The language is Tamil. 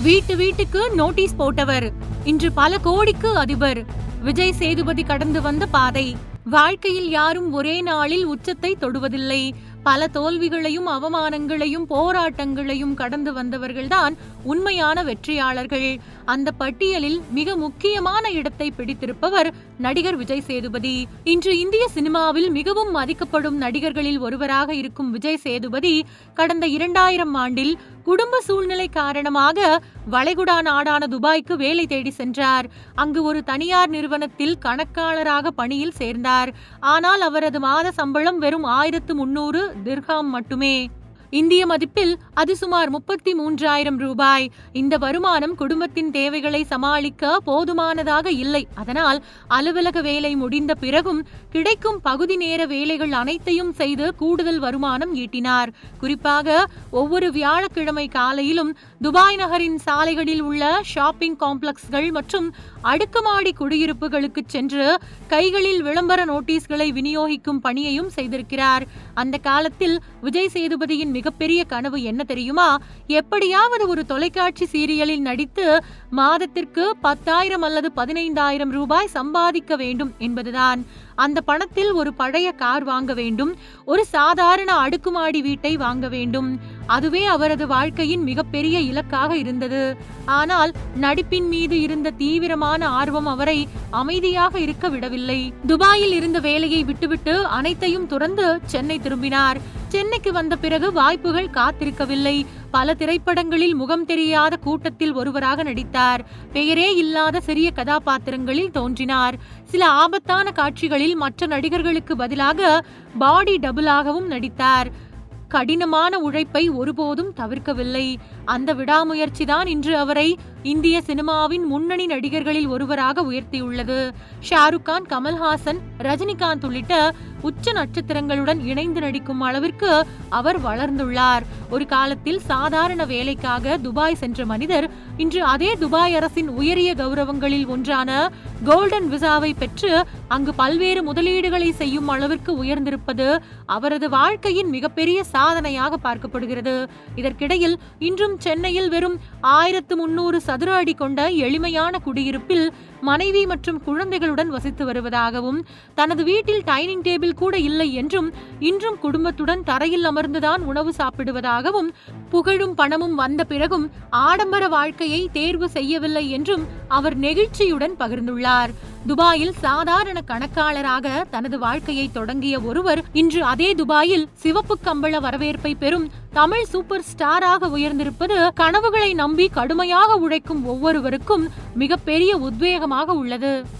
வீட்டு வீட்டுக்கு நோட்டீஸ் போட்டவர், இன்று பல கோடிக்கு அதிபர். விஜய் சேதுபதி கடந்து வந்த பாதை. வாழ்க்கையில் யாரும் ஒரே நாளில் உச்சத்தை தொடுவதில்லை. பல தோல்விகளையும் அவமானங்களையும் போராட்டங்களையும் கடந்து வந்தவர்கள்தான் உண்மையான வெற்றியாளர்கள். அந்த பட்டியலில் மிக முக்கியமான இடத்தை பிடித்திருப்பவர் நடிகர் விஜய் சேதுபதி. இன்று இந்திய சினிமாவில் மிகவும் மதிக்கப்படும் நடிகர்களில் ஒருவராக இருக்கும் விஜய் சேதுபதி கடந்த 2000 ஆண்டில் குடும்ப சூழ்நிலை காரணமாக வளைகுடா நாடான துபாய்க்கு வேலை தேடி சென்றார். அங்கு ஒரு தனியார் நிறுவனத்தில் கணக்காளராக பணியில் சேர்ந்தார். ஆனால் அவரது மாத சம்பளம் வெறும் 1300 திர்ஹாம் மட்டுமே. இந்திய மதிப்பில் அது சுமார் 33,000 ரூபாய். இந்த வருமானம் குடும்பத்தின் தேவைகளை சமாளிக்க போதுமானதாக இல்லை. அதனால் அலுவலக வேலை முடிந்த பிறகும் கிடைக்கும் பகுதி நேர வேலைகள் அனைத்தையும் செய்து கூடுதல் வருமானம் ஈட்டினார். குறிப்பாக ஒவ்வொரு வியாழக்கிழமை காலையிலும் துபாய் நகரின் சாலைகளில் உள்ள ஷாப்பிங் காம்ப்ளெக்ஸ்கள் மற்றும் அடுக்குமாடி குடியிருப்புகளுக்கு சென்று கைகளில் விளம்பர நோட்டீஸ்களை விநியோகிக்கும் பணியையும் செய்திருக்கிறார். அந்த காலத்தில் விஜய் சேதுபதியின் மிகப்பெரிய கனவு என்ன தெரியுமா? எப்படியாவது ஒரு தொலைக்காட்சி சீரியலில் நடித்து மாதத்திற்கு 10,000 அல்லது 15,000 ரூபாய் சம்பாதிக்க வேண்டும் என்பதுதான். அந்த பணத்தில் ஒரு பழைய கார் வாங்க வேண்டும், ஒரு சாதாரண அடுக்குமாடி வீட்டை வாங்க வேண்டும். அதுவே அவரது வாழ்க்கையின் மிகப்பெரிய இலக்காக இருந்தது. ஆனால் நடிப்பின் மீது இருந்த தீவிரமான ஆர்வம் அவரை அமைதியாக இருக்க விடவில்லை. துபாயில் இருந்த வேலையை விட்டுவிட்டு அனைத்தையும் துறந்து சென்னை திரும்பினார். சென்னைக்கு வந்த பிறகு வாய்ப்புகள் காத்திருக்கவில்லை. பல திரைப்படங்களில் முகம் தெரியாத கூட்டத்தில் ஒருவராக நடித்தார். பெயரே இல்லாத சிறிய கதாபாத்திரங்களில் தோன்றினார். சில ஆபத்தான காட்சிகளில் மற்ற நடிகர்களுக்கு பதிலாக பாடி டபுளாகவும் நடித்தார். கடினமான உழைப்பை ஒருபோதும் தவிர்க்கவில்லை. அந்த விடாமுயற்சிதான் இன்று அவரை இந்திய சினிமாவின் முன்னணி நடிகர்களில் ஒருவராக உயர்த்தியுள்ளது. ஷாருக் கான், கமல்ஹாசன், ரஜினிகாந்த் உள்ளிட்ட உச்ச நட்சத்திரங்களுடன் இணைந்து நடிக்கும் அளவிற்கு அவர் வளர்ந்துள்ளார். ஒரு காலத்தில் சாதாரண வேலைக்காக துபாய் சென்ற மனிதர் இன்று அதே துபாய் அரசின் உயரிய கௌரவங்களில் ஒன்றான கோல்டன் விசாவை பெற்று அங்கு பல்வேறு முதலீடுகளை செய்யும் அளவிற்கு உயர்ந்திருப்பது அவரது வாழ்க்கையின் மிகப்பெரிய சாதனையாக பார்க்கப்படுகிறது. இதற்கிடையில் இன்றும் சென்னையில் வெறும் 1300 சதுர அடி கொண்ட எளிமையான குடியிருப்பில் மனைவி மற்றும் குழந்தைகளுடன் வசித்து வருவதாகவும், தனது வீட்டில் டைனிங் டேபிள் கூட இல்லை என்றும், இன்றும் குடும்பத்துடன் தரையில் அமர்ந்துதான் உணவு சாப்பிடுவதாகவும், புகழும் பணமும் வந்த பிறகும் ஆடம்பர வாழ்க்கையை தேர்வு செய்யவில்லை என்றும் அவர் நெகிழ்ச்சியுடன் பகிர்ந்துள்ளார். துபாயில் சாதாரண கணக்காளராக தனது வாழ்க்கையை தொடங்கிய ஒருவர் இன்று அதே துபாயில் சிவப்பு கம்பள வரவேற்பை பெறும் தமிழ் சூப்பர் ஸ்டாராக உயர்ந்திருப்பது கனவுகளை நம்பி கடுமையாக உழைக்கும் ஒவ்வொருவருக்கும் மிகப்பெரிய உத்வேகமாக உள்ளது.